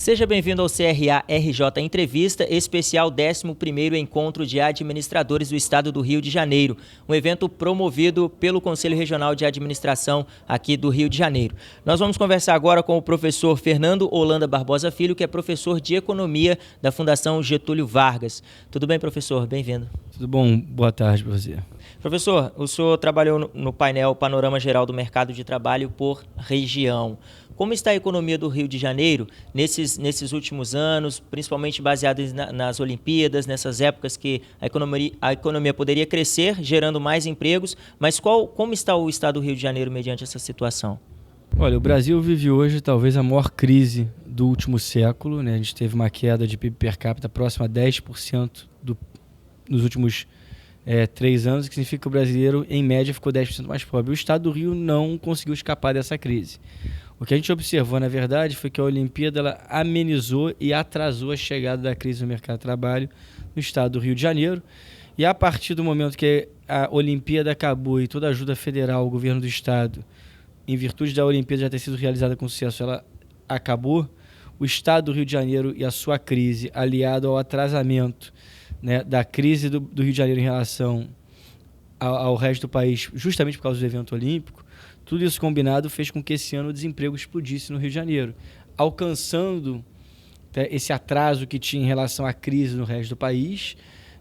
Seja bem-vindo ao CRA RJ Entrevista, especial 11º Encontro de Administradores do Estado do Rio de Janeiro, um evento promovido pelo Conselho Regional de Administração aqui do Rio de Janeiro. Nós vamos conversar agora com o professor Fernando Holanda Barbosa Filho, que é professor de Economia da Fundação Getúlio Vargas. Tudo bem, professor? Bem-vindo. Tudo bom? Boa tarde para você. Professor, o senhor trabalhou no painel Panorama Geral do Mercado de Trabalho por região. Como está a economia do Rio de Janeiro nesses últimos anos, principalmente baseadas nas Olimpíadas, nessas épocas que a economia poderia crescer, gerando mais empregos, mas como está o estado do Rio de Janeiro mediante essa situação? Olha, o Brasil vive hoje talvez a maior crise do último século, né? A gente teve uma queda de PIB per capita próxima a 10% nos últimos 3 anos, que significa que o brasileiro, em média, ficou 10% mais pobre. O estado do Rio não conseguiu escapar dessa crise. O que a gente observou, na verdade, foi que a Olimpíada ela amenizou e atrasou a chegada da crise no mercado de trabalho no estado do Rio de Janeiro. E a partir do momento que a Olimpíada acabou e toda a ajuda federal ao governo do estado, em virtude da Olimpíada já ter sido realizada com sucesso, ela acabou, o estado do Rio de Janeiro e a sua crise, aliado ao atrasamento, né, da crise do Rio de Janeiro em relação ao resto do país, justamente por causa do evento olímpico, tudo isso combinado fez com que esse ano o desemprego explodisse no Rio de Janeiro, alcançando esse atraso que tinha em relação à crise no resto do país,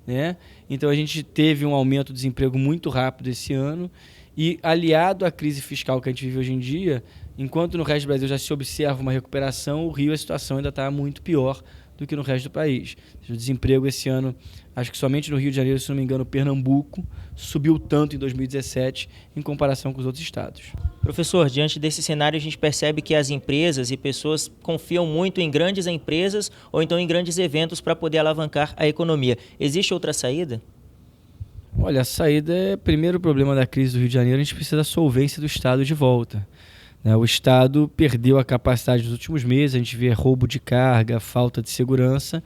né? Então a gente teve um aumento do desemprego muito rápido esse ano e, aliado à crise fiscal que a gente vive hoje em dia, enquanto no resto do Brasil já se observa uma recuperação, o Rio a situação ainda está muito pior do que no resto do país. O desemprego esse ano, acho que somente no Rio de Janeiro, se não me engano, Pernambuco subiu tanto em 2017 em comparação com os outros estados. Professor, diante desse cenário a gente percebe que as empresas e pessoas confiam muito em grandes empresas ou então em grandes eventos para poder alavancar a economia. Existe outra saída? Olha, a saída é, primeiro problema da crise do Rio de Janeiro, a gente precisa da solvência do Estado de volta. O Estado perdeu a capacidade nos últimos meses, a gente vê roubo de carga, falta de segurança,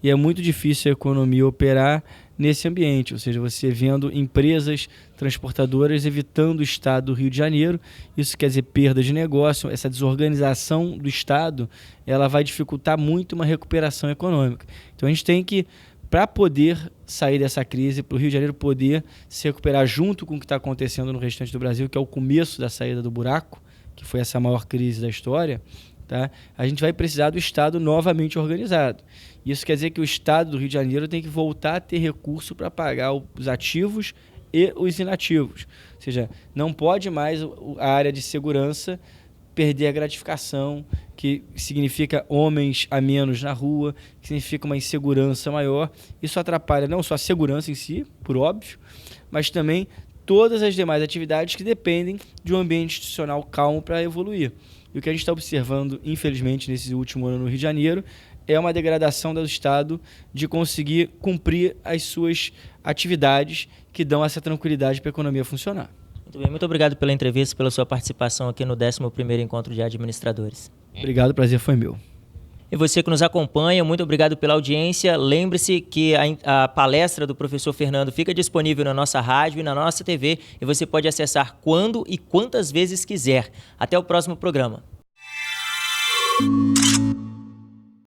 e é muito difícil a economia operar nesse ambiente, ou seja, você vendo empresas transportadoras evitando o Estado do Rio de Janeiro, isso quer dizer perda de negócio, essa desorganização do Estado, ela vai dificultar muito uma recuperação econômica. Então a gente tem que, para poder sair dessa crise, para o Rio de Janeiro poder se recuperar junto com o que está acontecendo no restante do Brasil, que é o começo da saída do buraco, que foi essa maior crise da história, tá? A gente vai precisar do Estado novamente organizado. Isso quer dizer que o Estado do Rio de Janeiro tem que voltar a ter recurso para pagar os ativos e os inativos. Ou seja, não pode mais a área de segurança perder a gratificação, que significa homens a menos na rua, que significa uma insegurança maior. Isso atrapalha não só a segurança em si, por óbvio, mas também todas as demais atividades que dependem de um ambiente institucional calmo para evoluir. E o que a gente está observando, infelizmente, nesse último ano no Rio de Janeiro, é uma degradação do Estado de conseguir cumprir as suas atividades que dão essa tranquilidade para a economia funcionar. Muito bem, muito obrigado pela entrevista, pela sua participação aqui no 11º Encontro de Administradores. Obrigado, o prazer foi meu. E você que nos acompanha, muito obrigado pela audiência. Lembre-se que a palestra do professor Fernando fica disponível na nossa rádio e na nossa TV e você pode acessar quando e quantas vezes quiser. Até o próximo programa.